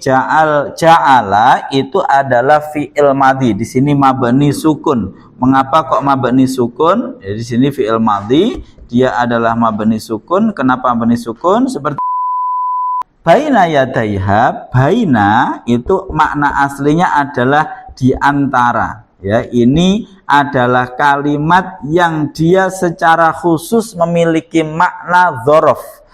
Ja'ala itu adalah fi'il madhi. Di sini mabni sukun. Mengapa kok mabni sukun? Ya, di sini fi'il madhi, dia adalah mabni sukun. Kenapa mabni sukun? Seperti baina yadaiha, baina itu makna aslinya adalah di antara. Ya, ini adalah kalimat yang dia secara khusus memiliki makna dzaraf.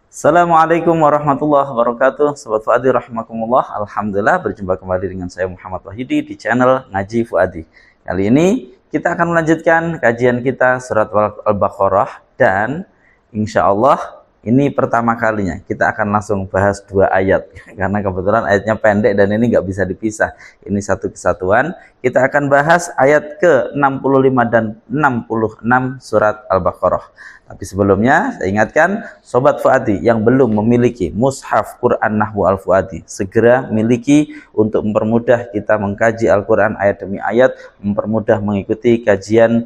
Assalamualaikum warahmatullahi wabarakatuh. Sobat Fuadi rahimakumullah. Alhamdulillah berjumpa kembali dengan saya Muhammad Wahidi di channel Ngaji Fuadi. Kali ini kita akan melanjutkan kajian kita surat Al-Baqarah, dan insya Allah ini pertama kalinya kita akan langsung bahas 2 ayat karena kebetulan ayatnya pendek dan ini nggak bisa dipisah. Ini satu kesatuan. Kita akan bahas ayat ke-65 dan 66 surat Al-Baqarah. Tapi sebelumnya saya ingatkan Sobat Fuadi yang belum memiliki mushaf Quran Nahwu Al-Fuadi, segera miliki untuk mempermudah kita mengkaji Al-Quran ayat demi ayat, mempermudah mengikuti kajian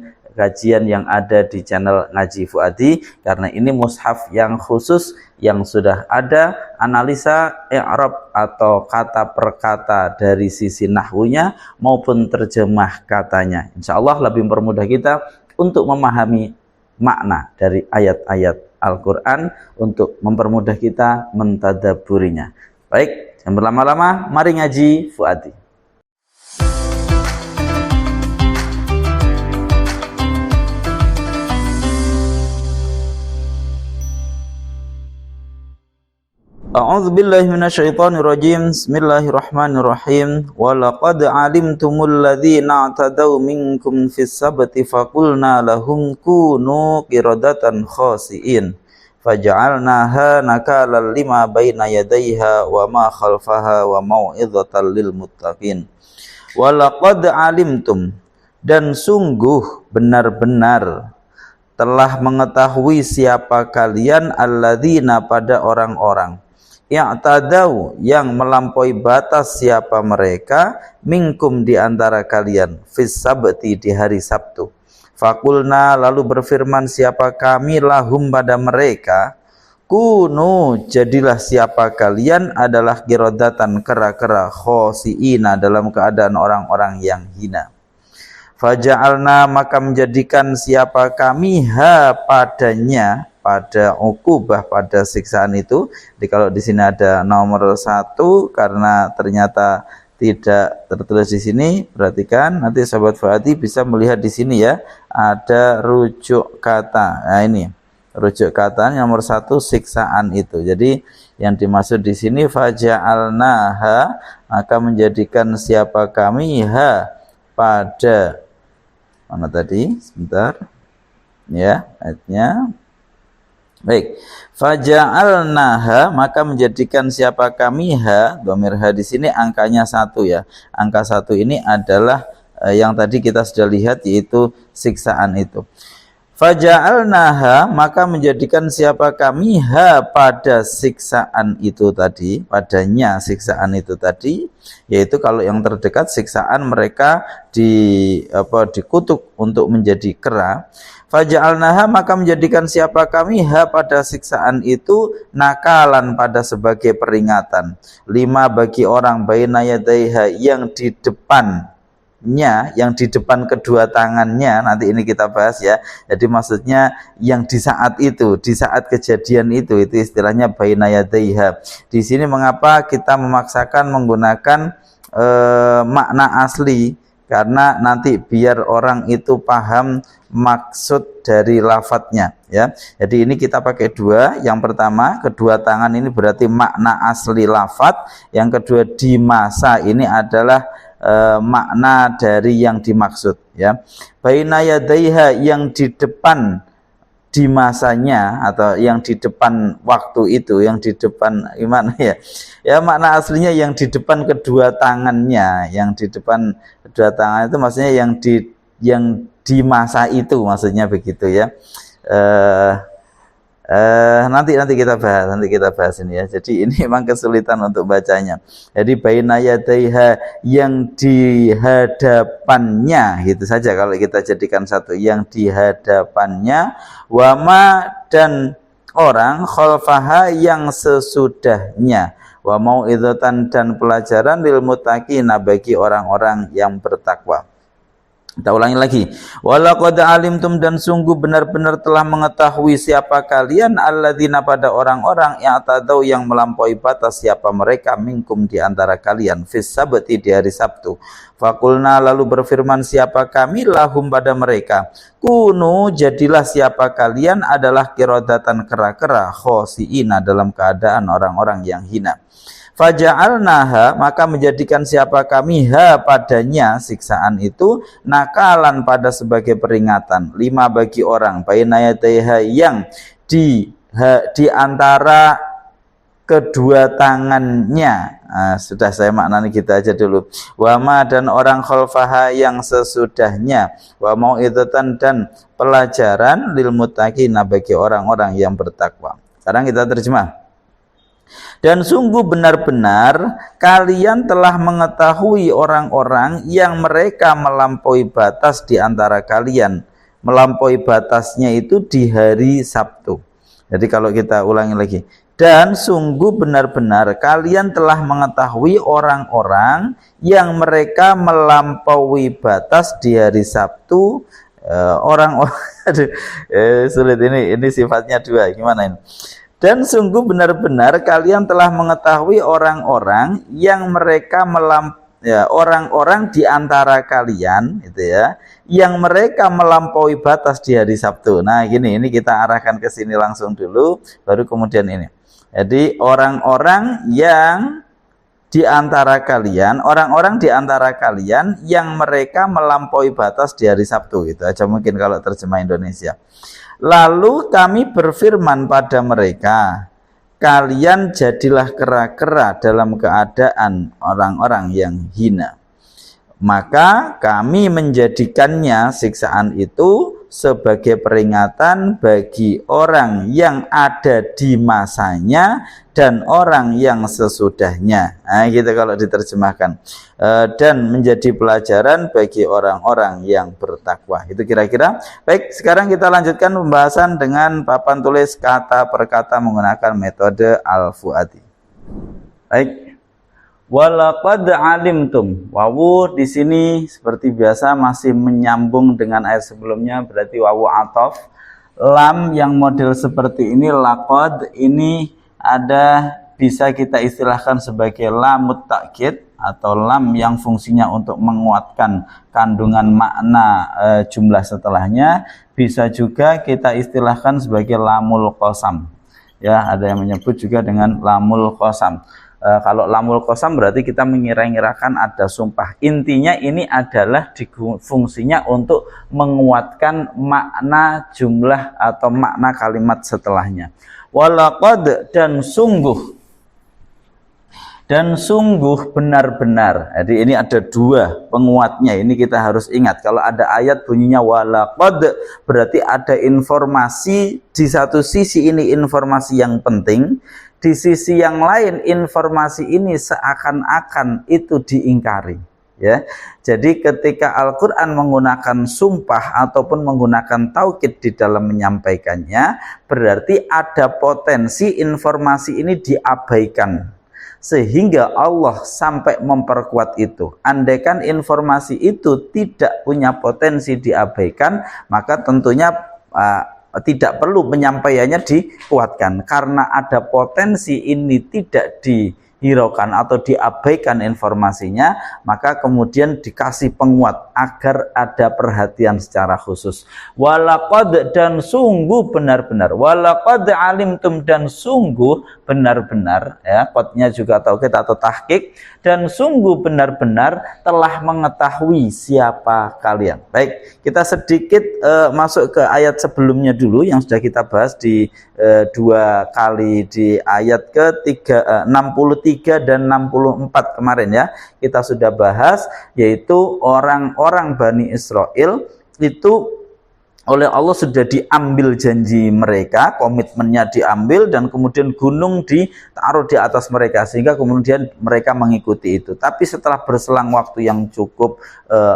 yang ada di channel Ngaji Fuadi, karena ini mushaf yang khusus yang sudah ada analisa i'rab atau kata per kata dari sisi nahwunya maupun terjemah katanya. Insya Allah lebih mempermudah kita untuk memahami makna dari ayat-ayat Al-Quran, untuk mempermudah kita mentadabburinya. Baik, yang berlama-lama, mari ngaji Fuadi. A'udzu billahi minasyaitonir rajim. Bismillahirrahmanirrahim. Wa laqad 'alimtumul ladzina i'tadaw minkum fis sabti faqulna lahum kunu qiradatan khasi'in faj'alnaha nakalan lima baina yadayha wa ma khalfaha wa mau'izatan lil muttaqin. Wa laqad 'alimtum, dan sungguh benar-benar telah mengetahui siapa kalian, alladzina pada orang-orang, i'tadaw yang melampaui batas, siapa mereka, minkum di antara kalian, fis sabti di hari Sabtu. Fakulna lalu berfirman siapa kami, lahum pada mereka, kunu jadilah siapa kalian adalah qiradatan kera-kera, khosiina dalam keadaan orang-orang yang hina. Faja'alna maka menjadikan siapa kami ha padanya, pada ukubah, pada siksaan itu. Jadi kalau di sini ada nomor 1 karena ternyata tidak tertulis di sini, perhatikan nanti Sobat Fuadi bisa melihat di sini ya, ada rujuk kata. Nah ini rujuk kata nomor 1, siksaan itu. Jadi yang dimaksud di sini faja'alnaha maka menjadikan siapa kami ha pada, mana tadi? Sebentar ya ayatnya. Baik, faja'alnaha maka menjadikan siapa kami ha, dhamir ha di sini angkanya 1 ya. Angka 1 ini adalah yang tadi kita sudah lihat, yaitu siksaan itu. Faja'alnaha maka menjadikan siapa kami ha pada siksaan itu tadi, padanya siksaan itu tadi, yaitu kalau yang terdekat siksaan mereka dikutuk untuk menjadi kera. Faja'alnaha maka menjadikan siapa kami ha pada siksaan itu nakalan pada sebagai peringatan, lima bagi orang, baina yadaiha yang di depannya, yang di depan kedua tangannya. Nanti ini kita bahas ya. Jadi maksudnya yang di saat itu, di saat kejadian itu istilahnya baina yadaiha. Di sini mengapa kita memaksakan menggunakan makna asli, karena nanti biar orang itu paham maksud dari lafadznya ya. Jadi ini kita pakai 2. Yang pertama, kedua tangan ini berarti makna asli lafadz. Yang kedua, di masa ini adalah makna dari yang dimaksud ya. Baina yadaiha yang di depan, di masanya atau yang di depan waktu itu, yang di depan gimana ya? Ya makna aslinya yang di depan kedua tangannya, yang di depan kedua tangan itu maksudnya yang di masa itu, maksudnya begitu ya. Nanti kita bahas ini ya. Jadi ini memang kesulitan untuk bacanya. Jadi baina yadaiha yang di hadapannya, itu saja kalau kita jadikan 1, yang di hadapannya, wama dan orang, khalfaha yang sesudahnya, wa mau'izatan dan pelajaran lil muttaqina bagi orang-orang yang bertakwa. Kita ulangi lagi. Walaqad alimtum dan sungguh benar-benar telah mengetahui siapa kalian alladzina pada orang-orang yang tadau yang melampaui batas siapa mereka minkum di antara kalian fis sabti di hari Sabtu. Fakulna lalu berfirman siapa kami lahum pada mereka. Kunu jadilah siapa kalian adalah kirodatan kera-kera khosiina dalam keadaan orang-orang yang hina. Faja'alnaha maka menjadikan siapa kami ha padanya siksaan itu nakalan pada sebagai peringatan lima bagi orang bainayataiha yang di antara kedua tangannya. Sudah saya maknani kita aja dulu. Wama dan orang khalfaha yang sesudahnya. Wa mau'izatan dan pelajaran lil muttaqina bagi orang-orang yang bertakwa. Sekarang kita terjemah. Dan sungguh benar-benar kalian telah mengetahui orang-orang yang mereka melampaui batas di antara kalian. Melampaui batasnya itu di hari Sabtu. Jadi kalau kita ulangi lagi. Dan sungguh benar-benar kalian telah mengetahui orang-orang yang mereka melampaui batas di hari Sabtu. Orang-orang sulit ini sifatnya dua. Gimana ini? Dan sungguh benar-benar kalian telah mengetahui orang-orang yang mereka orang-orang di antara kalian itu ya, yang mereka melampaui batas di hari Sabtu. Nah, ini kita arahkan ke sini langsung dulu baru kemudian ini. Jadi orang-orang yang di antara kalian, orang-orang di antara kalian yang mereka melampaui batas di hari Sabtu. Itu aja mungkin kalau terjemah Indonesia. Lalu kami berfirman pada mereka, kalian jadilah kera-kera dalam keadaan orang-orang yang hina. Maka kami menjadikannya siksaan itu sebagai peringatan bagi orang yang ada di masanya dan orang yang sesudahnya. Nah, gitu kalau diterjemahkan. Dan menjadi pelajaran bagi orang-orang yang bertakwa. Itu kira-kira. Baik, sekarang kita lanjutkan pembahasan dengan papan tulis kata per kata menggunakan metode Al-Fuadi. Baik. Walaqad alimtum. Wawu di sini seperti biasa masih menyambung dengan ayat sebelumnya, berarti wawu ataf. Lam yang model seperti ini laqad ini ada bisa kita istilahkan sebagai lamut takkid atau lam yang fungsinya untuk menguatkan kandungan makna jumlah setelahnya. Bisa juga kita istilahkan sebagai lamul qasam. Ya, ada yang menyebut juga dengan lamul qasam. Kalau lamul qasam berarti kita mengira-ngirakan ada sumpah. Intinya ini adalah fungsinya untuk menguatkan makna jumlah atau makna kalimat setelahnya. Walaqad dan sungguh benar-benar. Jadi ini ada dua penguatnya. Ini kita harus ingat. Kalau ada ayat bunyinya walaqad berarti ada informasi. Di satu sisi ini informasi yang penting. Di sisi yang lain informasi ini seakan-akan itu diingkari, ya. Jadi ketika Al-Qur'an menggunakan sumpah ataupun menggunakan taukid di dalam menyampaikannya, berarti ada potensi informasi ini diabaikan. Sehingga Allah sampai memperkuat itu. Andaikan informasi itu tidak punya potensi diabaikan, maka tentunya tidak perlu penyampaiannya dikuatkan karena ada potensi ini tidak dihiraukan atau diabaikan informasinya, maka kemudian dikasih penguat agar ada perhatian secara khusus. Walaqad dan sungguh benar-benar, walaqad alimtum dan sungguh benar-benar, ya, qadnya juga taukid atau tahqiq, dan sungguh benar-benar telah mengetahui siapa kalian. Baik, kita sedikit masuk ke ayat sebelumnya dulu yang sudah kita bahas di dua kali di ayat ke-63 dan 64 kemarin ya. Kita sudah bahas yaitu orang-orang Bani Israel itu oleh Allah sudah diambil janji mereka, komitmennya diambil dan kemudian gunung ditaruh di atas mereka sehingga kemudian mereka mengikuti itu. Tapi setelah berselang waktu yang cukup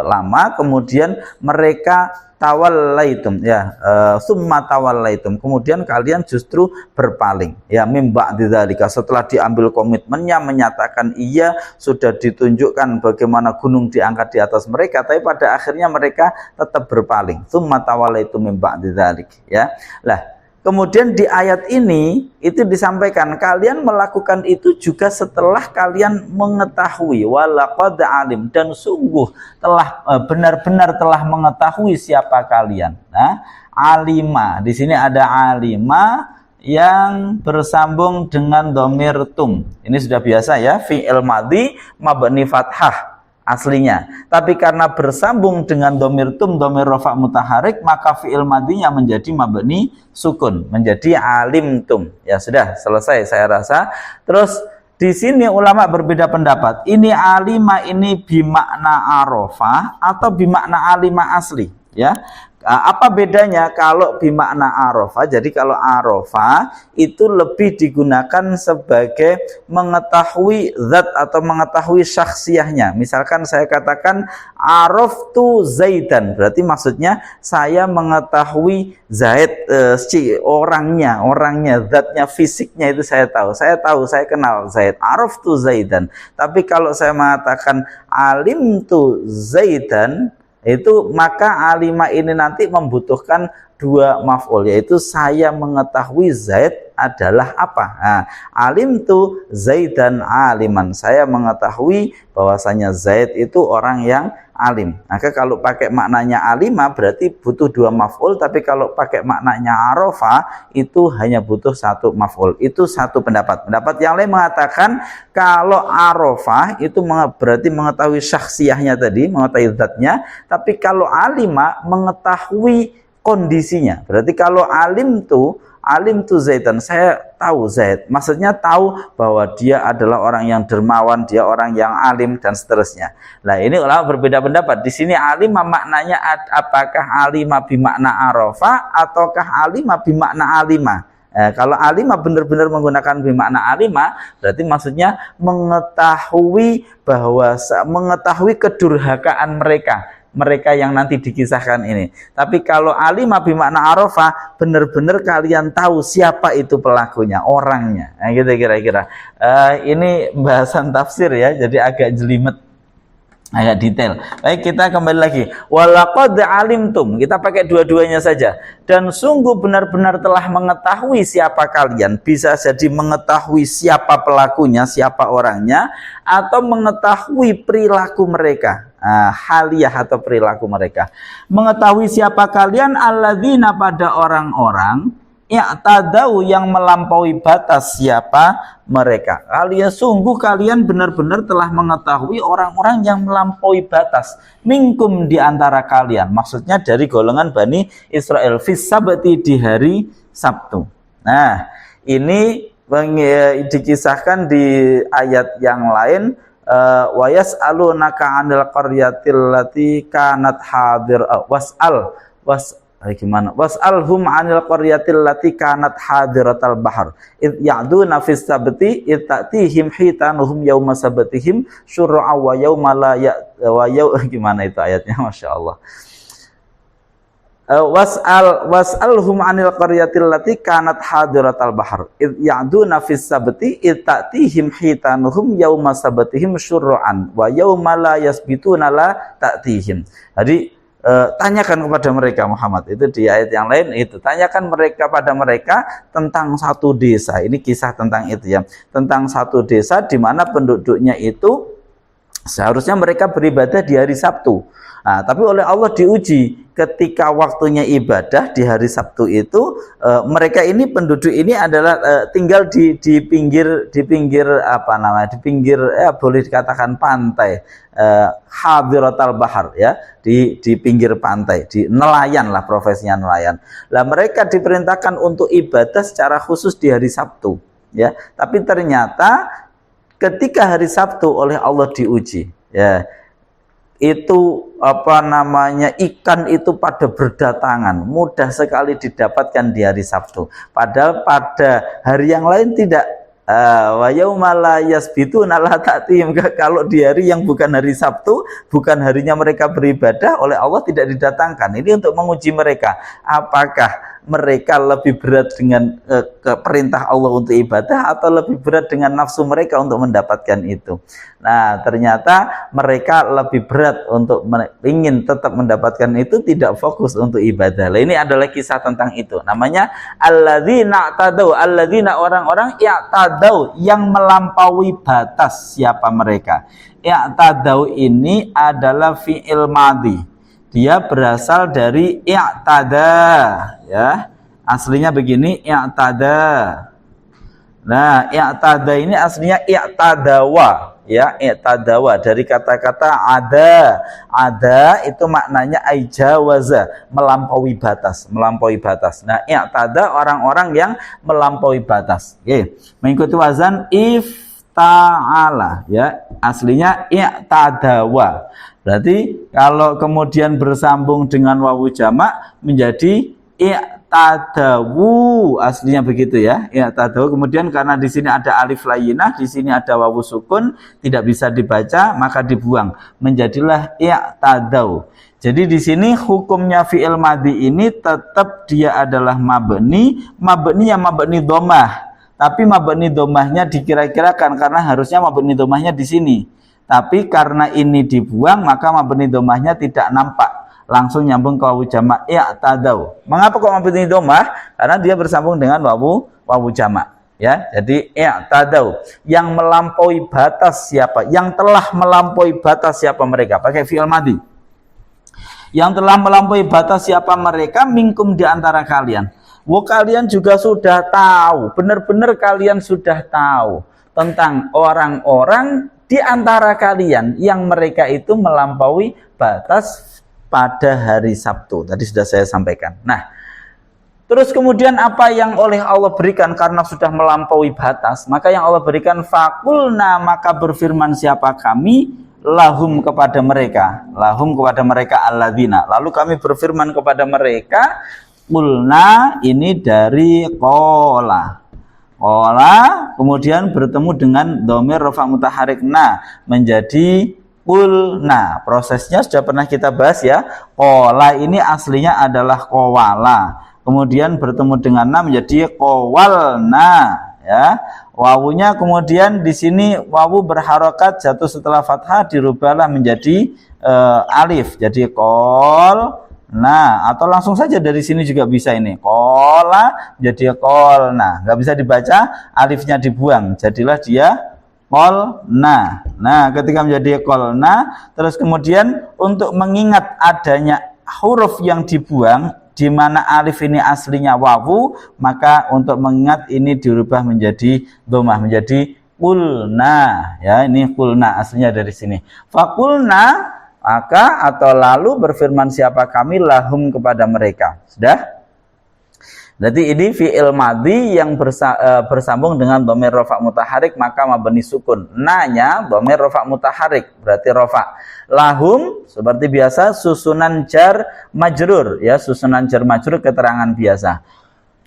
lama, kemudian mereka tawallaitum ya, summa tawallaitum, kemudian kalian justru berpaling ya, mim ba'dzalika, setelah diambil komitmennya menyatakan iya, sudah ditunjukkan bagaimana gunung diangkat di atas mereka, tapi pada akhirnya mereka tetap berpaling. Summa tawallaitum mim ba'dzalik ya. Lah, kemudian di ayat ini itu disampaikan kalian melakukan itu juga setelah kalian mengetahui, walaqad alim, dan sungguh telah benar-benar telah mengetahui siapa kalian. Nah, alima di sini ada alima yang bersambung dengan dhamir tum. Ini sudah biasa ya, fi'il madhi mabni fathah aslinya, tapi karena bersambung dengan dhamir tum, dhamir rafa' mutaharik, maka fi'il madhinya menjadi mabni sukun, menjadi alimtum. Ya sudah selesai saya rasa. Terus di sini ulama berbeda pendapat. Ini alima ini bimakna arafah atau bimakna alima asli ya. Apa bedanya kalau bimakna arafah? Jadi kalau arafah itu lebih digunakan sebagai mengetahui zat atau mengetahui syakhsiyahnya. Misalkan saya katakan araftu Zaidan, berarti maksudnya saya mengetahui Zaid, orangnya, zatnya, fisiknya itu saya tahu, saya kenal Zaid, araftu Zaidan. Tapi kalau saya mengatakan alimtu Zaidan, itu maka alima ini nanti membutuhkan dua maf'ul, yaitu saya mengetahui Zaid adalah apa. Nah, alim tu Zaidan aliman, saya mengetahui bahwasanya Zaid itu orang yang alim. Maka kalau pakai maknanya alima berarti butuh dua maf'ul, tapi kalau pakai maknanya arafa itu hanya butuh satu maf'ul. Itu satu pendapat. Pendapat yang lain mengatakan kalau arafa itu berarti mengetahui syakhsiyahnya tadi, mengetahui zatnya, tapi kalau alima mengetahui kondisinya. Berarti kalau alim tu Zaidan, saya tahu Zaid, maksudnya tahu bahwa dia adalah orang yang dermawan, dia orang yang alim dan seterusnya. Nah, ini ulama berbeda pendapat. Di sini alima maknanya apakah alima bimakna arafa ataukah alima bimakna alima. Kalau alima benar-benar menggunakan bimakna alima, berarti maksudnya mengetahui kedurhakaan mereka yang nanti dikisahkan ini. Tapi kalau alima bimakna arafa, benar-benar kalian tahu siapa itu pelakunya, orangnya. Nah, gitu kira-kira. Ini bahasan tafsir ya, jadi agak jelimet, agak detail. Baik, kita kembali lagi. Walaqad alimtum, kita pakai dua-duanya saja. Dan sungguh benar-benar telah mengetahui siapa kalian. Bisa jadi mengetahui siapa pelakunya, siapa orangnya, atau mengetahui perilaku mereka. Haliyah atau perilaku mereka. Mengetahui siapa kalian, alladzina, pada orang-orang i'tadau yang melampaui batas, siapa mereka. Kalian benar-benar telah mengetahui orang-orang yang melampaui batas, minkum, di antara kalian, maksudnya dari golongan Bani Israel, fis sabti, di hari Sabtu. Nah, ini dikisahkan di ayat yang lain. Wa yas'alunaka 'anil qaryatil lati kanat hadir was'alhum 'anil qaryatil lati kanat hadiratal bahr id ya'duna fis sabti id ta'tihim hitanuhum yauma sabtihim syur'a wa yauma la gimana itu ayatnya, Masya Allah. Was'alhum 'anil qaryatil lati kanat hadiratal bahr id ya'duna fis sabti id ta'tihim hitanuhum yauma sabtihim syur'an wa yauma la yasbituna la ta'tihim. Jadi tanyakan kepada mereka, Muhammad, itu di ayat yang lain itu, tanyakan pada mereka tentang satu desa. Ini kisah tentang itu ya, tentang satu desa di mana penduduknya itu seharusnya mereka beribadah di hari Sabtu. Nah, tapi oleh Allah diuji ketika waktunya ibadah di hari Sabtu itu, mereka ini, penduduk ini adalah tinggal di pinggir apa namanya, di pinggir boleh dikatakan pantai, hadiratal bahar ya, di pinggir pantai, di nelayan lah, profesinya nelayan. Lah mereka diperintahkan untuk ibadah secara khusus di hari Sabtu ya, tapi ternyata ketika hari Sabtu oleh Allah diuji ya, itu apa namanya, ikan itu pada berdatangan, mudah sekali didapatkan di hari Sabtu. Padahal pada hari yang lain tidak Wa yauma la yasbituna la ta'tihim, kalau di hari yang bukan hari Sabtu, bukan harinya mereka beribadah, oleh Allah tidak didatangkan. Ini untuk menguji mereka, apakah mereka lebih berat dengan perintah Allah untuk ibadah atau lebih berat dengan nafsu mereka untuk mendapatkan itu. Nah, ternyata mereka lebih berat untuk ingin tetap mendapatkan itu, tidak fokus untuk ibadah. Nah, ini adalah kisah tentang itu. Namanya alladzina i'tadau, alladzina orang-orang i'tadau yang melampaui batas. Siapa mereka? I'tadau ini adalah fi'il madhi. Dia berasal dari i'tada, ya. Aslinya begini, i'tada. Nah, i'tada ini aslinya i'tadawa, ya, i'tadawa dari kata-kata ada. Ada itu maknanya aijawaza, melampaui batas, melampaui batas. Nah, i'tada orang-orang yang melampaui batas. Oke, mengikuti wazan ifta'ala, ya. Aslinya i'tadawa. Berarti kalau kemudian bersambung dengan wawu jamak menjadi i'tadawu, aslinya begitu ya. I'tadawu, kemudian karena di sini ada alif layyinah, di sini ada wawu sukun, tidak bisa dibaca, maka dibuang, menjadilah i'tadaw. Jadi di sini hukumnya fi'il madhi ini tetap dia adalah mabni, mabni yang mabni dhammah. Tapi mabni dhammahnya dikira-kirakan karena harusnya mabni dhammahnya di sini. Tapi karena ini dibuang, maka mabni dhammahnya tidak nampak, langsung nyambung ke wawu jamak i'tadaw. Mengapa kok mabni dhammah? Karena dia bersambung dengan wawu jamak, ya. Jadi i'tadaw, yang melampaui batas siapa? Yang telah melampaui batas siapa mereka? Pakai fi'il madhi. Yang telah melampaui batas siapa mereka? Minkum, di antara kalian. Kalian juga sudah tahu, benar-benar kalian sudah tahu tentang orang-orang di antara kalian yang mereka itu melampaui batas pada hari Sabtu. Tadi sudah saya sampaikan. Nah, terus kemudian apa yang oleh Allah berikan karena sudah melampaui batas? Maka yang Allah berikan fakulna, maka berfirman siapa kami, lahum, kepada mereka. Lahum, kepada mereka alladzina. Lalu kami berfirman kepada mereka, kulna ini dari qala. Qala kemudian bertemu dengan dhamir rafa mutaharik na menjadi qulna. Prosesnya sudah pernah kita bahas ya. Qala ini aslinya adalah qawala. Kemudian bertemu dengan na menjadi qawalna, ya. Wawunya kemudian di sini wawu berharokat jatuh setelah fathah dirubahlah menjadi alif. Jadi qol. Nah, atau langsung saja dari sini juga bisa ini. Qola jadi qolna. Enggak bisa dibaca, alifnya dibuang. Jadilah dia qolna. Nah, ketika menjadi qolna, terus kemudian untuk mengingat adanya huruf yang dibuang, di mana alif ini aslinya wawu, maka untuk mengingat ini dirubah menjadi dhammah, menjadi qulna. Ya, ini qulna aslinya dari sini. Faqulna, maka atau lalu berfirman siapa kami, lahum, kepada mereka. Sudah? Berarti ini fi'il madhi yang bersambung dengan dhamir rafa mutaharik, maka mabni sukun. Nanya dhamir rafa mutaharik, berarti rafa. Lahum seperti biasa susunan jar majrur, ya, susunan jar majrur keterangan biasa.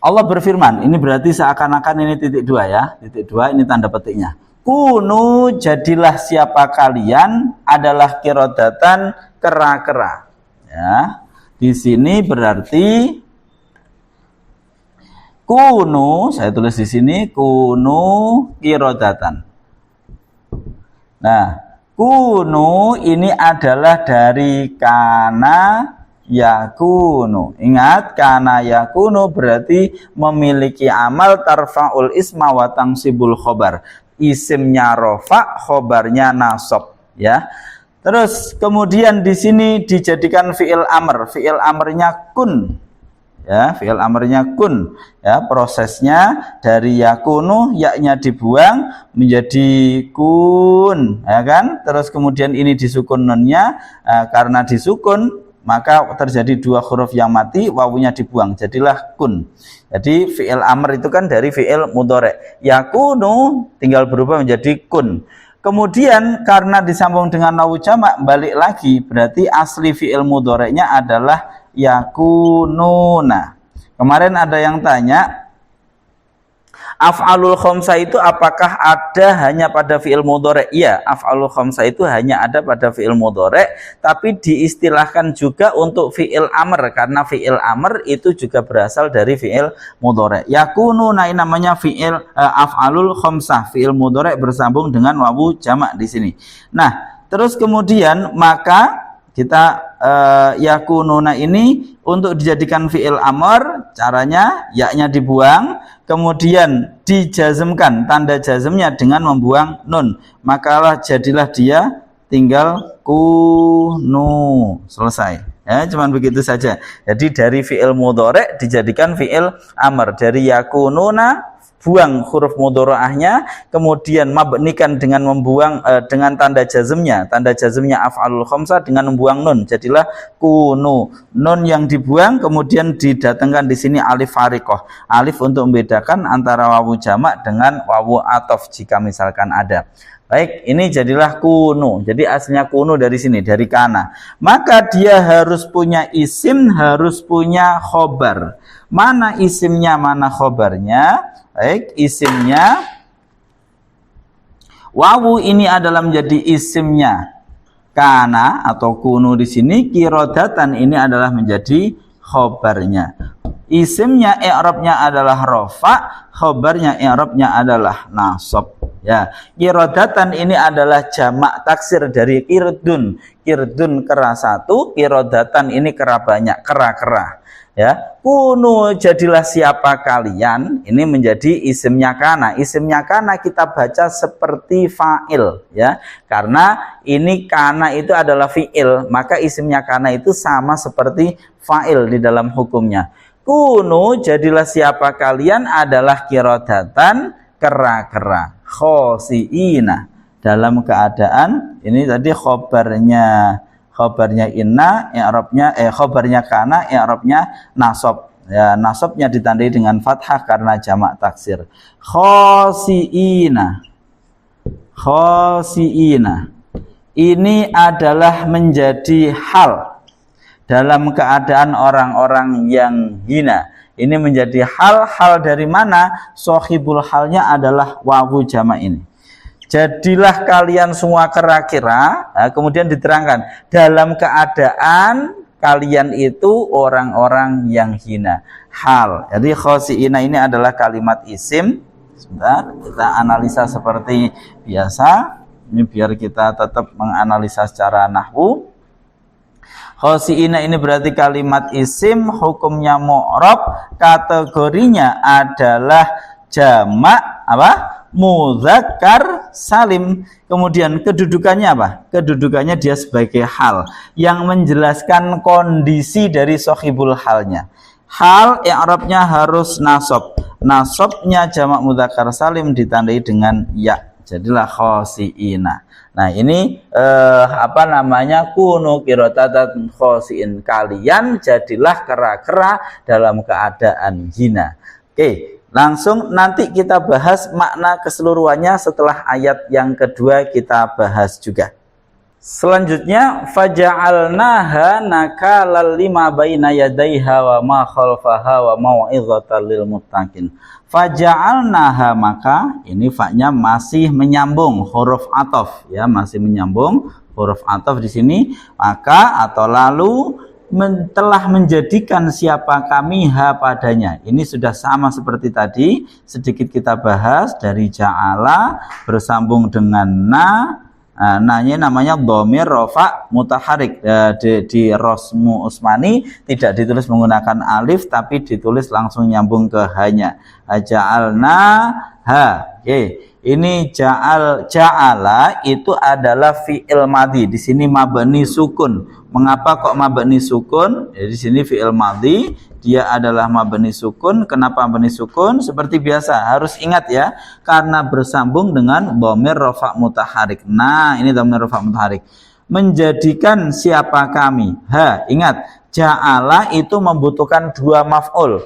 Allah berfirman, ini berarti seakan-akan ini titik dua, ya. Titik dua ini tanda petiknya. Kunu, jadilah siapa kalian, adalah kirodatan, kera-kera. Ya, di sini berarti kunu, saya tulis di sini kunu kirodatan. Nah, kunu ini adalah dari kana yakunu. Ingat, kana yakunu berarti memiliki amal tarfa'ul isma wa tangsibul khobar. Isimnya rofa, khobarnya nasab, ya. Terus kemudian di sini dijadikan fi'il amr. Fi'il amrnya kun, ya, fi'il amrnya kun, ya. Prosesnya dari yakunu, yaknya dibuang menjadi kun, ya kan. Terus kemudian ini disukun nunnya, karena disukun maka terjadi dua huruf yang mati, wawunya dibuang, jadilah kun. Jadi fi'il amr itu kan dari fi'il mudhari'. Yakunu tinggal berubah menjadi kun. Kemudian karena disambung dengan wawu jamak, balik lagi, berarti asli fi'il mudhari'nya adalah yakununa. Kemarin ada yang tanya, Af'alul khamsah itu apakah ada hanya pada fi'il mudhari'? Iya, af'alul khamsah itu hanya ada pada fi'il mudhari', tapi diistilahkan juga untuk fi'il amr, karena fi'il amr itu juga berasal dari fi'il mudhari'. Yakunu, nah ini namanya fi'il af'alul khamsah, fi'il mudhari' bersambung dengan wawu jamak di sini. Nah, terus kemudian maka kita yakununa ini untuk dijadikan fi'il amr, caranya ya-nya dibuang, kemudian dijazmkan tanda jazmnya dengan membuang nun, makalah jadilah dia tinggal kunu, selesai ya, cuman begitu saja. Jadi dari fi'il mudhari' dijadikan fi'il amr, dari yakununa buang huruf mudhari'ahnya, kemudian mabnikan dengan membuang dengan tanda jazmnya af'alul khamsah dengan membuang nun, jadilah kunu. Nun yang dibuang kemudian didatangkan di sini alif fariqah, alif untuk membedakan antara wawu jamak dengan wawu ataf jika misalkan ada. Baik, ini jadilah kunu. Jadi aslinya kunu dari sini, dari kana. Maka dia harus punya isim, harus punya khobar. Mana isimnya, mana khobarnya? Baik, isimnya wawu ini adalah menjadi isimnya kana atau kunu di sini, qiradatan ini adalah menjadi khobarnya. Isimnya i'rabnya adalah rafa, khobarnya i'rabnya adalah nasab. Ya, qiradatan ini adalah jamak taksir dari qirdun. Qirdun kera satu, qiradatan ini kera banyak, kera-kera. Ya, kunu jadilah siapa kalian, ini menjadi isimnya kana. Isimnya kana kita baca seperti fa'il ya, karena ini kana itu adalah fi'il, maka isimnya kana itu sama seperti fa'il di dalam hukumnya. Kunu jadilah siapa kalian adalah qiradatan, kera-kera, khosiina, dalam keadaan ini tadi khobarnya inna, i'rabnya khobarnya kana, i'rabnya nasab. Ya, nasabnya ditandai dengan fathah karena jamak taksir. Khosiina. Khosiina. Ini adalah menjadi hal dalam keadaan orang-orang yang hina. Ini menjadi hal dari mana? Sohibul halnya adalah wawu jamak ini. Jadilah kalian semua kera-kera, kemudian diterangkan dalam keadaan kalian itu orang-orang yang hina. Hal. Jadi khosiina ini adalah kalimat isim. Sebentar, kita analisa seperti biasa. Ini biar kita tetap menganalisa secara nahwu. Khosiina ini berarti kalimat isim, hukumnya mu'rab, kategorinya adalah jamak apa? Mudzakkar salim. Kemudian kedudukannya apa? Kedudukannya dia sebagai hal yang menjelaskan kondisi dari sohibul halnya. Hal i'rabnya harus nasab. Nasabnya jamak mudzakkar salim ditandai dengan ya. Jadilah khosiina. Nah, ini kunu qiradatan khosiin, kalian jadilah kera-kera dalam keadaan hina. Oke. Langsung nanti kita bahas makna keseluruhannya setelah ayat yang kedua kita bahas juga. Selanjutnya faja'alnaha nakalal lima baina yadayha wa ma khalfaha wa mau'izatan lil muttaqin. Faja'alnaha, maka ini fa-nya masih menyambung huruf ataf ya, masih menyambung huruf ataf di sini. Maka atau lalu telah menjadikan siapa kami ha padanya. Ini sudah sama seperti tadi, sedikit kita bahas dari ja'ala bersambung dengan na. Nanya namanya dhamir rafa mutaharik. Di Rosmu Usmani tidak ditulis menggunakan alif, tapi ditulis langsung nyambung ke hanya. Ja'alna ha. Oke. Ini ja'ala itu adalah fi'il madhi. Di sini mabni sukun. Mengapa kok mabni sukun? Ya, di sini fi'il madhi, dia adalah mabni sukun. Kenapa mabni sukun? Seperti biasa, harus ingat ya, karena bersambung dengan dhamir rafa mutaharik. Nah, ini dhamir rafa mutaharik. Menjadikan siapa kami? Ha, ingat, ja'ala itu membutuhkan dua maf'ul.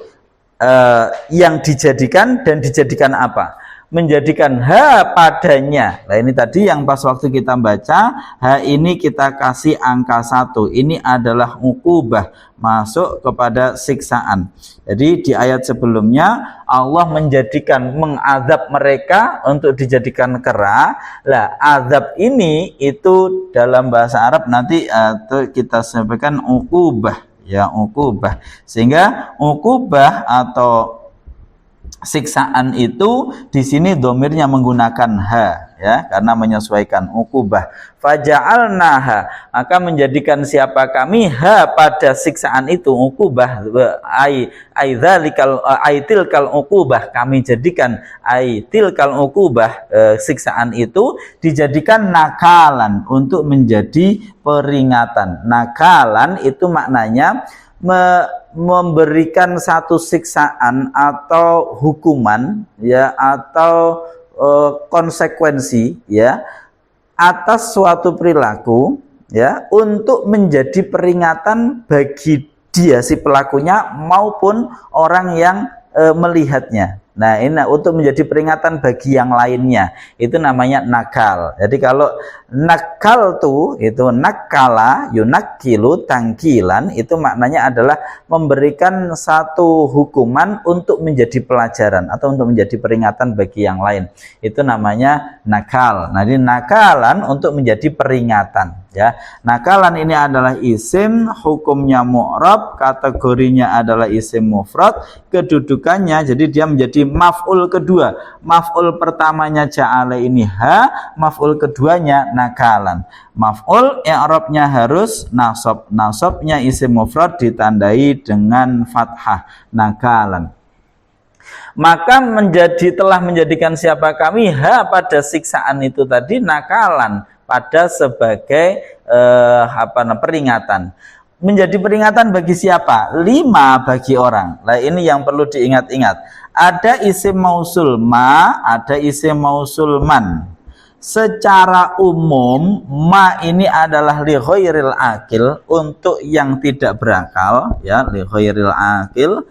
Yang dijadikan dan dijadikan apa? menjadikan ha padanya. Nah ini tadi yang pas waktu kita baca, ha ini kita kasih angka 1. Ini adalah ukubah, masuk kepada siksaan. Jadi di ayat sebelumnya Allah menjadikan mengazab mereka untuk dijadikan kera. Lah azab ini itu dalam bahasa Arab nanti kita sampaikan ukubah, ya ukubah. Sehingga ukubah atau siksaan itu di sini domirnya menggunakan ha, ya, karena menyesuaikan ukubah. Faja'alnaha, maka menjadikan siapa kami ha pada siksaan itu, ukubah aitilkal ukubah, kami jadikan aitilkal ukubah, siksaan itu dijadikan nakalan untuk menjadi peringatan. Nakalan itu maknanya memberikan satu siksaan atau hukuman, ya, atau konsekuensi, ya, atas suatu perilaku, ya, untuk menjadi peringatan bagi dia si pelakunya maupun orang yang melihatnya. Nah ini untuk menjadi peringatan bagi yang lainnya, itu namanya nakal. Jadi kalau nakal itu nakala yunakilu tangkilan, itu maknanya adalah memberikan satu hukuman untuk menjadi pelajaran atau untuk menjadi peringatan bagi yang lain, itu namanya nakal. Nah ini nakalan untuk menjadi peringatan, ya. Nakalan ini adalah isim, hukumnya mu'rab, kategorinya adalah isim mufrad, kedudukannya jadi dia menjadi maf'ul kedua. Maf'ul pertamanya ja'ala ini ha, maf'ul keduanya nakalan. Maf'ul i'rabnya harus nasab. Nasabnya isim mufrad ditandai dengan fathah, nakalan. Maka telah menjadikan siapa kami ha pada siksaan itu tadi nakalan, pada sebagai peringatan. Menjadi peringatan bagi siapa? 5 bagi orang. Nah ini yang perlu diingat-ingat. Ada isim mausul ma, ada isim mausul man. Secara umum ma ini adalah li ghairil akil, untuk yang tidak berakal, ya, li ghairil akil.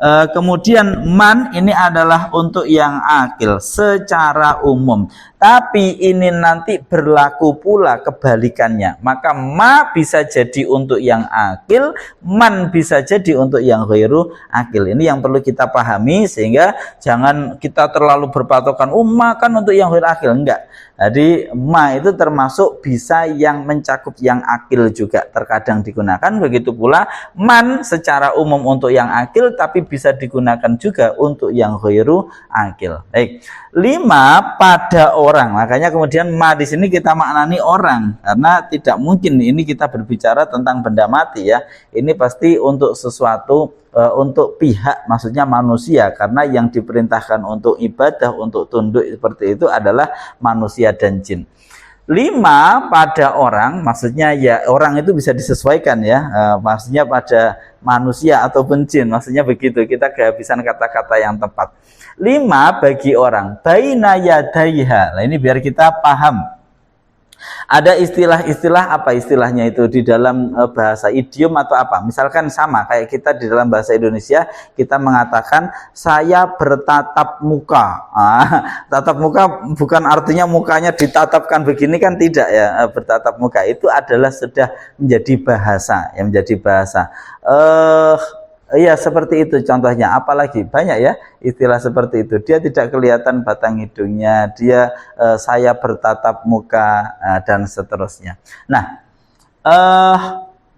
Kemudian man ini adalah untuk yang akil secara umum. Tapi ini nanti berlaku pula kebalikannya. Maka ma bisa jadi untuk yang akil, man bisa jadi untuk yang ghairu akil. Ini yang perlu kita pahami, sehingga jangan kita terlalu berpatokan ma kan untuk yang ghairu akil. Enggak. Jadi ma itu termasuk bisa yang mencakup yang akil juga terkadang digunakan. Begitu pula man secara umum untuk yang akil, tapi bisa digunakan juga untuk yang ghairu akil. Baik. 5 pada orang. Makanya kemudian ma di sini kita maknani orang, karena tidak mungkin ini kita berbicara tentang benda mati, ya. Ini pasti untuk sesuatu, untuk pihak, maksudnya manusia, karena yang diperintahkan untuk ibadah, untuk tunduk seperti itu adalah manusia dan jin. 5 pada orang, maksudnya ya orang itu bisa disesuaikan, ya, maksudnya pada manusia ataupun jin, maksudnya begitu, kita kehabisan kata-kata yang tepat. 5 bagi orang, baina yadaiha. Nah ini biar kita paham. Ada istilah-istilah, apa istilahnya itu di dalam bahasa idiom atau apa. Misalkan sama kayak kita di dalam bahasa Indonesia, kita mengatakan saya bertatap muka. Tatap muka bukan artinya mukanya ditatapkan begini, kan tidak, ya. Bertatap muka itu adalah sudah menjadi bahasa, yang menjadi bahasa. Iya seperti itu contohnya. Apalagi banyak, ya, istilah seperti itu. Dia tidak kelihatan batang hidungnya, dia saya bertatap muka, dan seterusnya. Nah,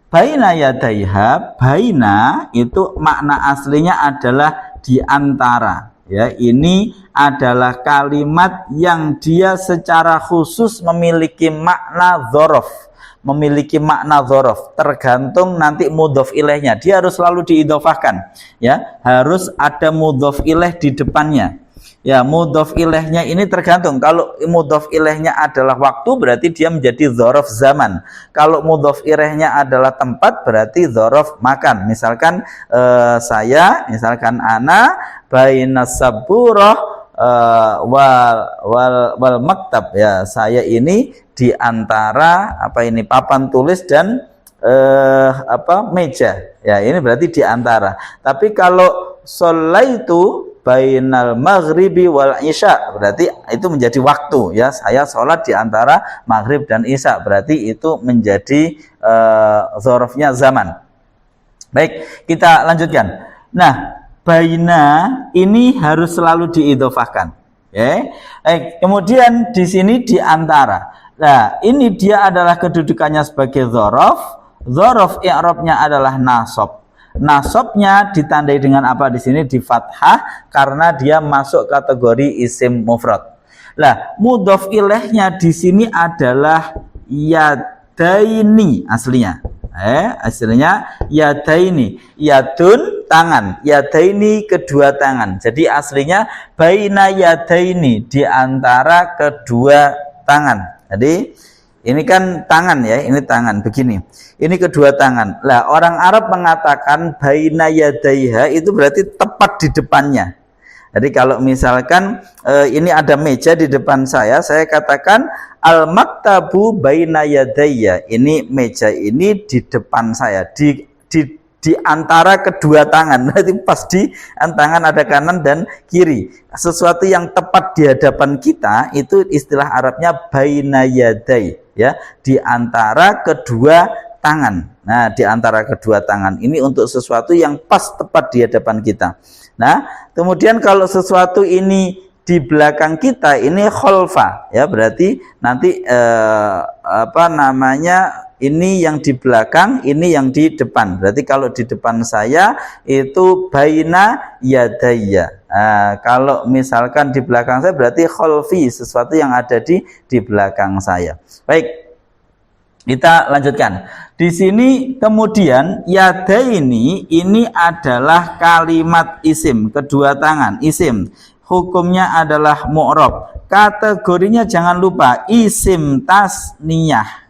baina yadaiha, baina itu makna aslinya adalah di antara, ya. Ini adalah kalimat yang dia secara khusus memiliki makna dzaraf, memiliki makna dzaraf, tergantung nanti mudhof ilaihnya. Dia harus selalu diidhofahkan, ya, harus ada mudhof ilaih di depannya. Ya, mudhof ilaihnya ini tergantung. Kalau mudhof ilaihnya adalah waktu, berarti dia menjadi dzaraf zaman. Kalau mudhof ilaihnya adalah tempat, berarti dzaraf makan. Misalkan saya, misalkan ana bainas saburah wal maktab, ya, saya ini di antara papan tulis dan meja, ya, ini berarti di antara. Tapi kalau sholaitu bainal maghribi wal isya, berarti itu menjadi waktu ya, saya sholat di antara maghrib dan isya, berarti itu menjadi dzarafnya zaman. Baik, kita lanjutkan. Nah, baina ini harus selalu diidhofahkan. Ya. Baik, kemudian di sini di antara. Nah, ini dia adalah kedudukannya sebagai dzaraf. Dzaraf i'rabnya adalah nasab. Nasabnya ditandai dengan apa di sini? Di fathah, karena dia masuk kategori isim mufrad. Lah, mudhof ilaihnya di sini adalah yadaini aslinya. Aslinya yadaini. Yadun tangan, yadaini kedua tangan. Jadi aslinya baina yadaini, di antara kedua tangan. Jadi ini kan tangan ya, ini tangan begini. Ini kedua tangan. Lah, orang Arab mengatakan baina yadaiha itu berarti tepat di depannya. Jadi kalau misalkan ini ada meja di depan saya katakan al-maktabu baina yadayya. Ini meja ini di depan saya, di antara kedua tangan. Berarti pas di tangan ada kanan dan kiri. Sesuatu yang tepat di hadapan kita itu istilah Arabnya baina yaday, ya, di antara kedua tangan. Nah, di antara kedua tangan ini untuk sesuatu yang pas tepat di hadapan kita. Nah, kemudian kalau sesuatu ini di belakang kita ini khalfa, ya, berarti nanti ini yang di belakang, ini yang di depan. Berarti kalau di depan saya itu baina yadayya. Kalau misalkan di belakang saya berarti khalfi, sesuatu yang ada di belakang saya. Baik, kita lanjutkan. Di sini kemudian yadaini ini adalah kalimat isim, kedua tangan, isim. Hukumnya adalah mu'rab. Kategorinya jangan lupa isim tasniyah.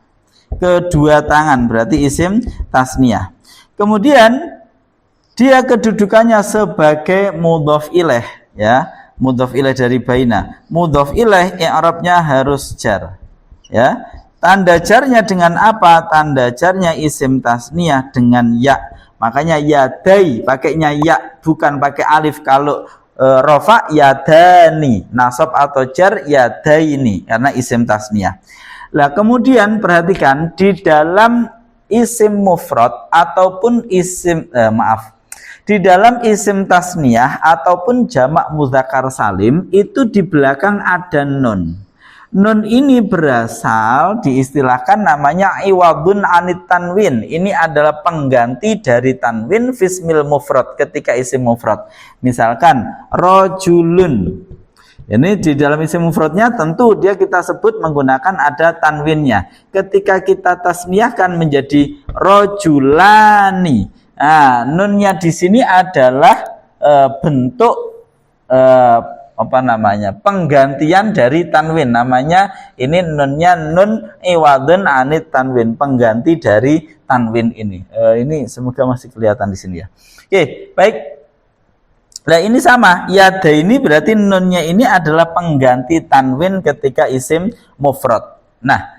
Kedua tangan berarti isim tasniyah. Kemudian dia kedudukannya sebagai mudhof ilaih, ya, mudhof ilaih dari baina. Mudhof ilaih i'rabnya harus jar, ya. Tanda jarnya dengan apa? Tanda jarnya isim tasniyah dengan ya. Makanya yadai pakainya ya, bukan pakai alif. Kalau rofa yadani, nasab atau jar yadaini, karena isim tasniyah. Lah, kemudian perhatikan di dalam isim mufrad ataupun di dalam isim tasniyah ataupun jamak mudzakkar salim itu di belakang ada nun. Nun ini berasal diistilahkan namanya iwadun anit tanwin. Ini adalah pengganti dari tanwin fismil mufrad ketika isim mufrad. Misalkan rojulun. Ini di dalam isim mufradnya tentu dia kita sebut menggunakan ada tanwinnya. Ketika kita tasniyahkan menjadi rojulani. Nah, nunnya di sini adalah bentuk penggantian dari tanwin. Namanya ini nunnya nun iwadun anit tanwin, pengganti dari tanwin ini. Ini semoga masih kelihatan di sini ya. Oke, baik. Nah, ini sama, yada ini berarti nunnya ini adalah pengganti tanwin ketika isim mufrad. Nah,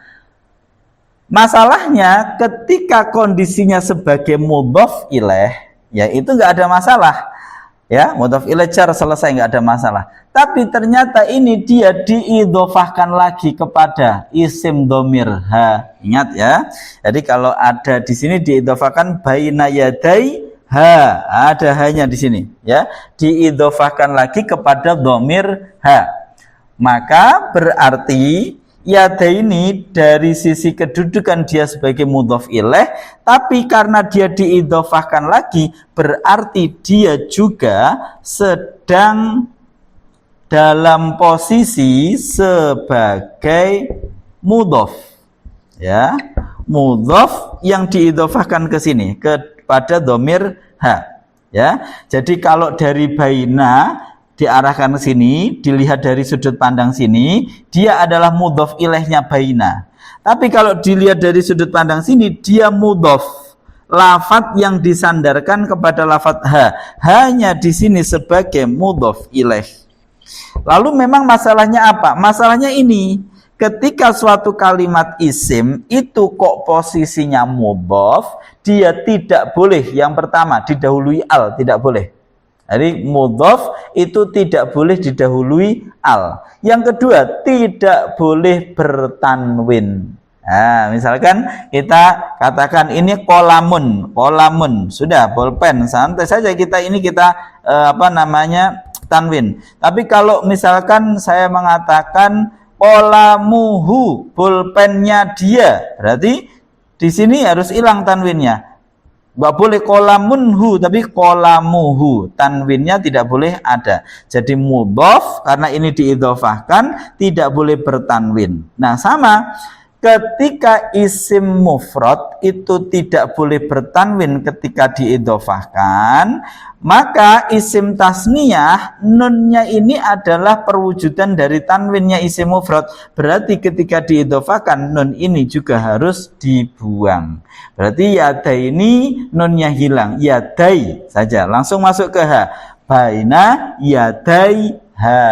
masalahnya ketika kondisinya sebagai mudhof ilaih, ya itu nggak ada masalah. Ya, mudhof ilaih jar selesai, nggak ada masalah. Tapi ternyata ini dia diidhofahkan lagi kepada isim dhamir ha. Ingat ya. Jadi kalau ada di sini diidhofahkan baina yadai ha, ada hanya di sini, ya, diidhofahkan lagi kepada dhamir ha. Maka berarti yada ini dari sisi kedudukan dia sebagai mudhof ilaih, tapi karena dia diidhofahkan lagi berarti dia juga sedang dalam posisi sebagai mudhof, ya, mudhof yang diidhofahkan ke sini kepada dhamir ha, ya. Jadi kalau dari baina diarahkan ke sini, dilihat dari sudut pandang sini, dia adalah mudhof ilaihnya baina. Tapi kalau dilihat dari sudut pandang sini, dia mudhof, lafadz yang disandarkan kepada lafadz ha, hanya di sini sebagai mudhof ilaih. Lalu memang masalahnya apa? Masalahnya ini, ketika suatu kalimat isim itu kok posisinya mudhof, dia tidak boleh yang pertama didahului al, tidak boleh. Jadi mudhof itu tidak boleh didahului al. Yang kedua, tidak boleh bertanwin. Nah, misalkan kita katakan ini kolamun, sudah bolpen, santai saja kita tanwin. Tapi kalau misalkan saya mengatakan kolamuhu, bolpennya dia, berarti di sini harus hilang tanwinnya. Nggak boleh kolamunhu, tapi kolamuhu, tanwinnya tidak boleh ada. Jadi mudhof karena ini diidhofahkan tidak boleh bertanwin. Nah, sama ketika isim mufrad itu tidak boleh bertanwin ketika diidhofahkan, maka isim tasniyah nunnya ini adalah perwujudan dari tanwinnya isim mufrad. Berarti ketika diidhofahkan nun ini juga harus dibuang. Berarti yadaini nunnya hilang, yadai saja, langsung masuk ke ha. Baina yadai ha.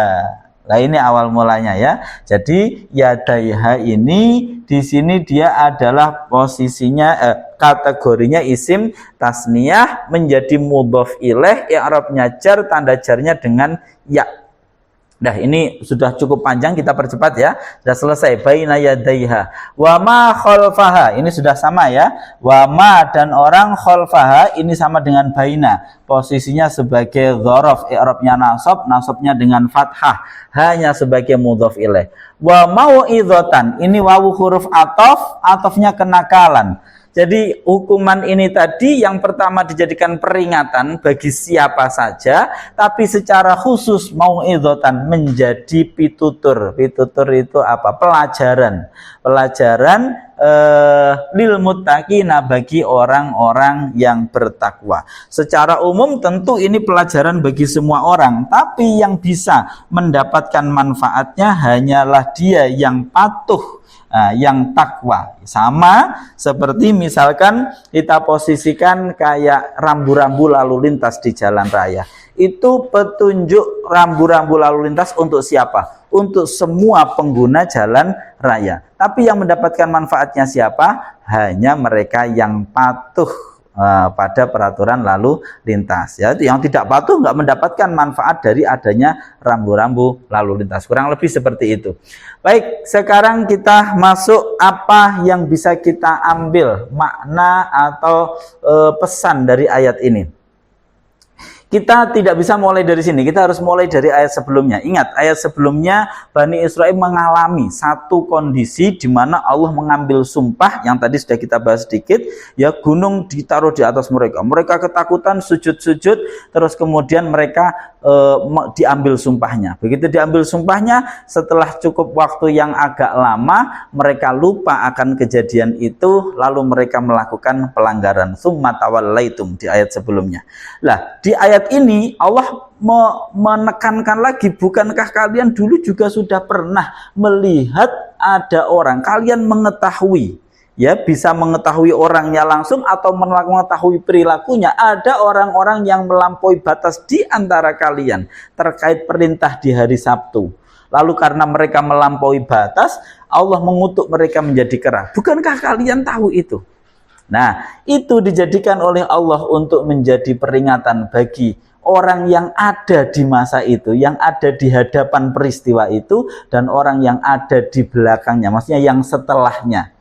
Nah, ini awal mulanya ya. Jadi yadaiha ini di sini dia adalah posisinya kategorinya isim tasniyah menjadi mudhof ilaih, i'rabnya jar, tanda jarnya dengan ya. Nah, ini sudah cukup panjang, kita percepat ya. Sudah selesai. Baina yadaiha wa ma khalfaha, ini sudah sama ya. Wa ma dan orang khalfaha ini sama dengan baina. Posisinya sebagai dzaraf, i'rabnya nasab, nasabnya dengan fathah, hanya sebagai mudhof ilaih. Wa mau'idhatan, ini wawu huruf ataf, atafnya kenakalan. Jadi hukuman ini tadi yang pertama dijadikan peringatan bagi siapa saja, tapi secara khusus mau'idhatan menjadi pitutur. Pitutur itu apa? Pelajaran. Pelajaran lil muttaqina, bagi orang-orang yang bertakwa. Secara umum tentu ini pelajaran bagi semua orang, tapi yang bisa mendapatkan manfaatnya hanyalah dia yang patuh, yang takwa. Sama seperti misalkan kita posisikan kayak rambu-rambu lalu lintas di jalan raya. Itu petunjuk rambu-rambu lalu lintas untuk siapa? Untuk semua pengguna jalan raya. Tapi yang mendapatkan manfaatnya siapa? Hanya mereka yang patuh pada peraturan lalu lintas. Ya, yang tidak patuh nggak mendapatkan manfaat dari adanya rambu-rambu lalu lintas. Kurang lebih seperti itu. Baik, sekarang kita masuk apa yang bisa kita ambil makna atau pesan dari ayat ini. Kita tidak bisa mulai dari sini, kita harus mulai dari ayat sebelumnya. Ingat, ayat sebelumnya Bani Israil mengalami satu kondisi di mana Allah mengambil sumpah, yang tadi sudah kita bahas sedikit, ya, gunung ditaruh di atas mereka. Mereka ketakutan, sujud-sujud, terus kemudian mereka diambil sumpahnya. Begitu diambil sumpahnya, setelah cukup waktu yang agak lama, mereka lupa akan kejadian itu, lalu mereka melakukan pelanggaran. Tsumma tawallaitum di ayat sebelumnya. Lah, di ayat ini Allah menekankan lagi, bukankah kalian dulu juga sudah pernah melihat ada orang, kalian mengetahui, ya, bisa mengetahui orangnya langsung atau mengetahui perilakunya. Ada orang-orang yang melampaui batas di antara kalian terkait perintah di hari Sabtu. Lalu karena mereka melampaui batas, Allah mengutuk mereka menjadi kera. Bukankah kalian tahu itu? Nah, itu dijadikan oleh Allah untuk menjadi peringatan bagi orang yang ada di masa itu, yang ada di hadapan peristiwa itu, dan orang yang ada di belakangnya, maksudnya yang setelahnya.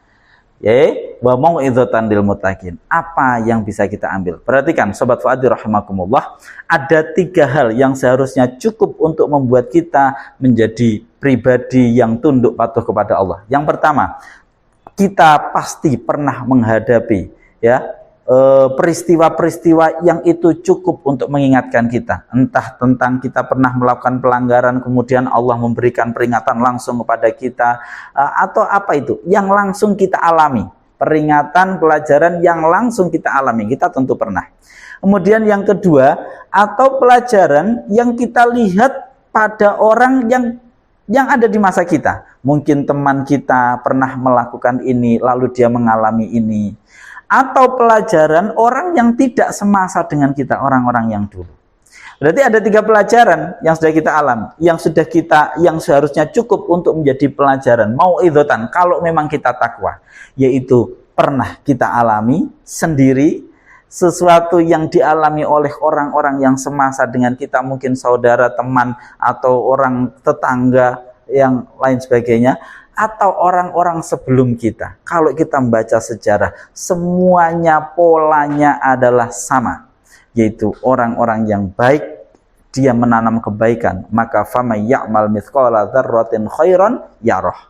Wa mau'izatan lil muttaqin. Apa yang bisa kita ambil? Perhatikan sobat Fuadi rahimakumullah, ada 3 hal yang seharusnya cukup untuk membuat kita menjadi pribadi yang tunduk patuh kepada Allah. Yang pertama, kita pasti pernah menghadapi, ya, peristiwa-peristiwa yang itu cukup untuk mengingatkan kita. Entah tentang kita pernah melakukan pelanggaran, kemudian Allah memberikan peringatan langsung kepada kita, atau apa itu yang langsung kita alami, peringatan, pelajaran yang langsung kita alami, kita tentu pernah. Kemudian yang kedua, atau pelajaran yang kita lihat pada orang yang ada di masa kita. Mungkin teman kita pernah melakukan ini, lalu dia mengalami ini. Atau pelajaran orang yang tidak semasa dengan kita, orang-orang yang dulu. Berarti ada 3 pelajaran yang sudah kita alami, yang seharusnya cukup untuk menjadi pelajaran mau'idhatan kalau memang kita takwa, yaitu pernah kita alami sendiri, sesuatu yang dialami oleh orang-orang yang semasa dengan kita, mungkin saudara, teman, atau orang tetangga yang lain sebagainya, atau orang-orang sebelum kita. Kalau kita membaca sejarah, semuanya polanya adalah sama, yaitu orang-orang yang baik, dia menanam kebaikan, maka famay ya'mal mithqala dzarratin khairan yarah.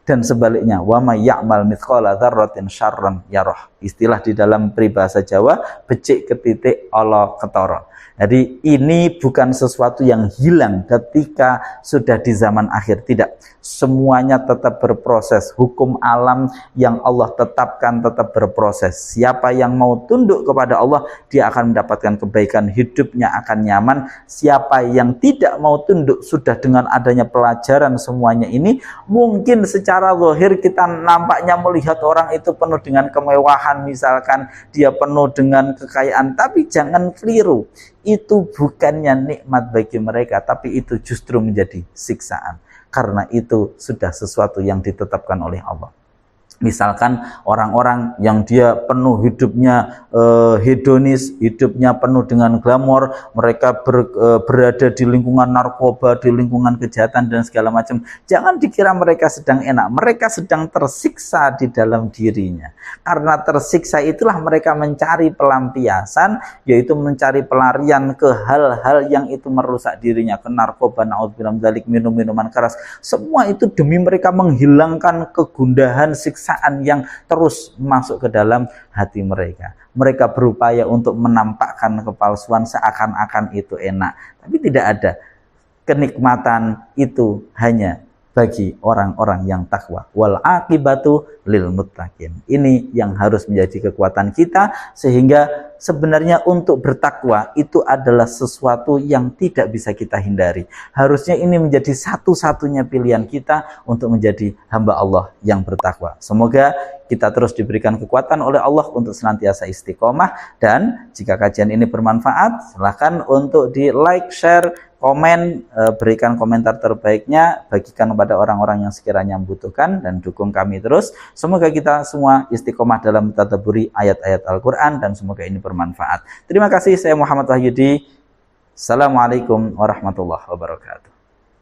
Dan sebaliknya, wa may ya'mal mithqala dzarratin syarran yarah. Istilah di dalam peribahasa Jawa, becik ketitik ala ketara. Jadi ini bukan sesuatu yang hilang ketika sudah di zaman akhir, tidak. Semuanya tetap berproses. Hukum alam yang Allah tetapkan tetap berproses. Siapa yang mau tunduk kepada Allah, dia akan mendapatkan kebaikan, hidupnya akan nyaman. Siapa yang tidak mau tunduk, sudah dengan adanya pelajaran semuanya ini, mungkin secara zahir kita nampaknya melihat orang itu penuh dengan kemewahan, misalkan dia penuh dengan kekayaan, tapi jangan keliru. Itu bukannya nikmat bagi mereka, tapi itu justru menjadi siksaan. Karena itu sudah sesuatu yang ditetapkan oleh Allah. Misalkan orang-orang yang dia penuh hidupnya hedonis, hidupnya penuh dengan glamor, mereka berada di lingkungan narkoba, di lingkungan kejahatan dan segala macam. Jangan dikira mereka sedang enak, mereka sedang tersiksa di dalam dirinya. Karena tersiksa itulah mereka mencari pelampiasan, yaitu mencari pelarian ke hal-hal yang itu merusak dirinya, ke narkoba, naudzubillah min dzalik, minum-minuman keras. Semua itu demi mereka menghilangkan kegundahan, siksa yang terus masuk ke dalam hati mereka. Mereka berupaya untuk menampakkan kepalsuan seakan-akan itu enak, tapi tidak ada. Kenikmatan itu hanya bagi orang-orang yang takwa. Wal aqibatu lil muttaqin. Ini yang harus menjadi kekuatan kita, sehingga sebenarnya untuk bertakwa itu adalah sesuatu yang tidak bisa kita hindari. Harusnya ini menjadi satu-satunya pilihan kita untuk menjadi hamba Allah yang bertakwa. Semoga kita terus diberikan kekuatan oleh Allah untuk senantiasa istiqomah. Dan jika kajian ini bermanfaat, silahkan untuk di like, share, komen, berikan komentar terbaiknya, bagikan kepada orang-orang yang sekiranya membutuhkan, dan dukung kami terus. Semoga kita semua istiqomah dalam mentadabburi ayat-ayat Al-Quran, dan semoga ini bermanfaat. Terima kasih, saya Muhammad Wahyudi. Assalamualaikum warahmatullahi wabarakatuh.